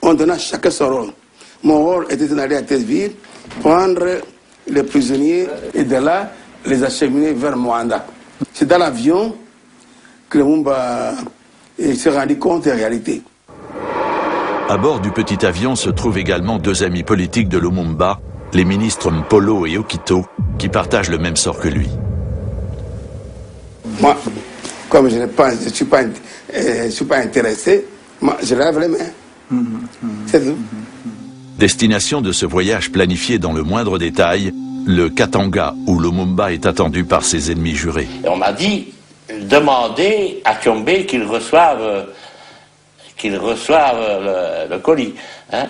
On donna chacun son rôle. Mon rôle était d'aller à Tête-Ville, prendre les prisonniers et de là, les acheminer vers Moanda. C'est dans l'avion que Lumumba s'est rendu compte des réalités. À bord du petit avion se trouvent également deux amis politiques de Lumumba, les ministres Mpolo et Okito, qui partagent le même sort que lui. Moi, comme je ne suis pas intéressé, moi, je lève les mains. C'est tout. Destination de ce voyage planifié dans le moindre détail, le Katanga, où Lumumba est attendu par ses ennemis jurés. Et on m'a dit, demandez à Tshombe qu'il reçoive le colis. Hein?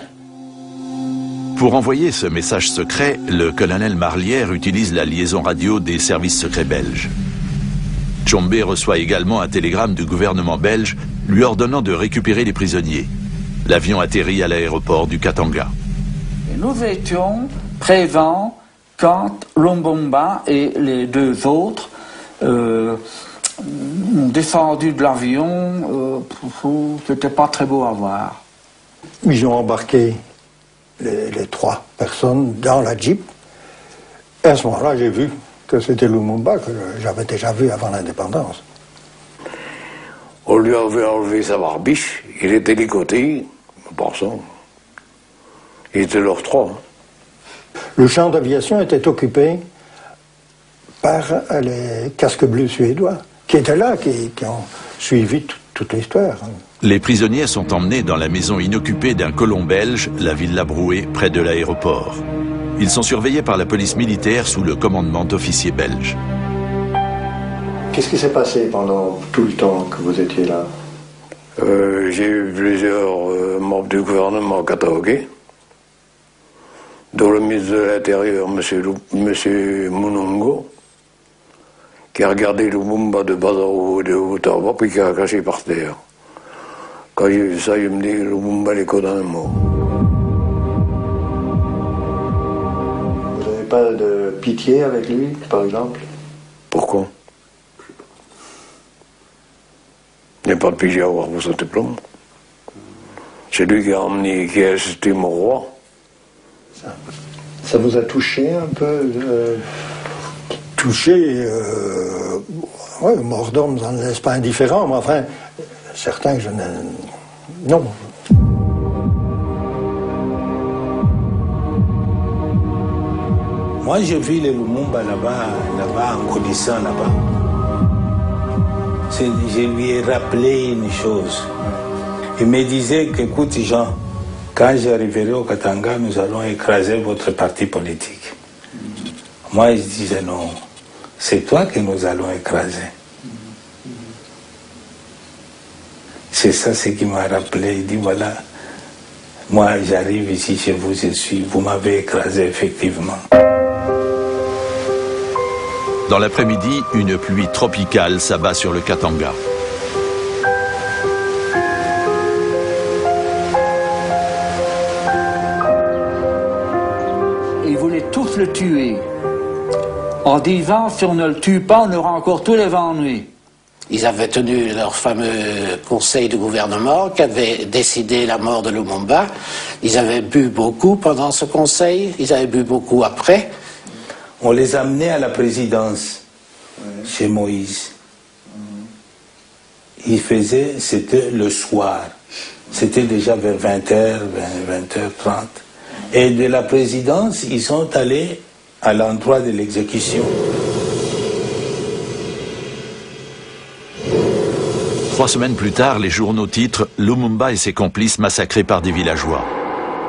Pour envoyer ce message secret, le colonel Marlière utilise la liaison radio des services secrets belges. Tshombe reçoit également un télégramme du gouvernement belge lui ordonnant de récupérer les prisonniers. L'avion atterrit à l'aéroport du Katanga. Et nous étions présents quand Lumumba et les deux autres ont descendu de l'avion. C'était pas très beau à voir. Ils ont embarqué les trois personnes dans la Jeep. Et à ce moment-là, j'ai vu que c'était Lumumba que j'avais déjà vu avant l'indépendance. On lui avait enlevé sa barbiche, il était ligoté, par ça. Il était leurs trois. Le champ d'aviation était occupé par les casques bleus suédois, qui étaient là, qui ont suivi toute l'histoire. Les prisonniers sont emmenés dans la maison inoccupée d'un colon belge, la Villa Brouet, près de l'aéroport. Ils sont surveillés par la police militaire sous le commandement d'officiers belges. Qu'est-ce qui s'est passé pendant tout le temps que vous étiez là? J'ai eu plusieurs membres du gouvernement catalogués, dont le ministre de l'Intérieur, M. Munongo, qui a regardé Lumumba de bas en haut et de haut en bas, puis qui a caché par terre. Quand j'ai vu ça, je me dis, Lumumba est condamné mort. Vous n'avez pas de pitié avec lui, par exemple? Pourquoi? Il n'y a pas de pitié à avoir pour ce diplôme. C'est lui qui a emmené, qui a assisté mon roi. Ça vous a touché un peu? Touché, ouais, mort d'homme, ça ne laisse pas indifférent, mais enfin, certains, je ne... Non. Moi, j'ai vu les Lumumba là-bas, en grandissant là-bas. Je lui ai rappelé une chose. Il me disait qu'écoute, Jean, quand j'arriverai au Katanga, nous allons écraser votre parti politique. Moi, je disais non, c'est toi que nous allons écraser. C'est ça ce qui m'a rappelé. Il dit voilà, moi j'arrive ici chez vous, vous m'avez écrasé effectivement. Dans l'après-midi, une pluie tropicale s'abat sur le Katanga. Ils voulaient tous le tuer, en disant si on ne le tue pas, on aura encore tous les ennuis. Ils avaient tenu leur fameux conseil de gouvernement qui avait décidé la mort de Lumumba. Ils avaient bu beaucoup pendant ce conseil, ils avaient bu beaucoup après. On les amenait à la présidence, chez Moïse. Ils faisaient, c'était le soir. C'était déjà vers 20h, 20h30. Et de la présidence, ils sont allés à l'endroit de l'exécution. 3 semaines plus tard, les journaux titrent « Lumumba et ses complices massacrés par des villageois ».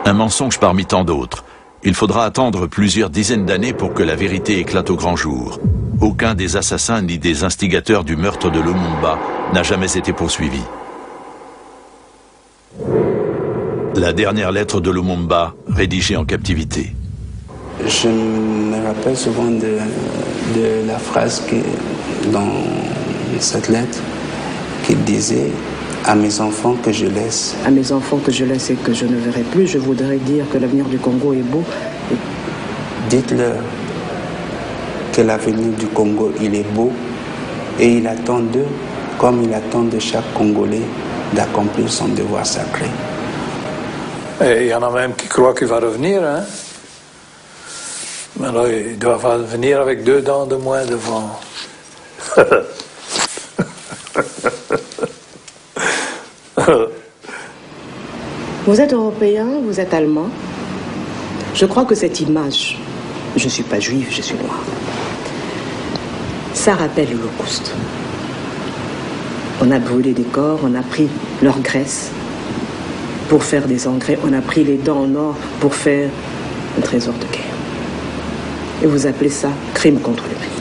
Un mensonge parmi tant d'autres. Il faudra attendre plusieurs dizaines d'années pour que la vérité éclate au grand jour. Aucun des assassins ni des instigateurs du meurtre de Lumumba n'a jamais été poursuivi. La dernière lettre de Lumumba, rédigée en captivité. Je me rappelle souvent de la phrase dans cette lettre qu'il disait « À mes enfants que je laisse ». À mes enfants que je laisse et que je ne verrai plus, je voudrais dire que l'avenir du Congo est beau. Dites-leur que l'avenir du Congo, il est beau et il attend d'eux, comme il attend de chaque Congolais, d'accomplir son devoir sacré. Et il y en a même qui croient qu'il va revenir, hein. Mais là, il doit venir avec 2 dents de moins devant. Vous êtes européen, vous êtes allemand. Je crois que cette image, je ne suis pas juive, je suis noire, ça rappelle l'Holocauste. On a brûlé des corps, on a pris leur graisse pour faire des engrais, on a pris les dents en or pour faire un trésor de guerre. Et vous appelez ça crime contre l'humanité.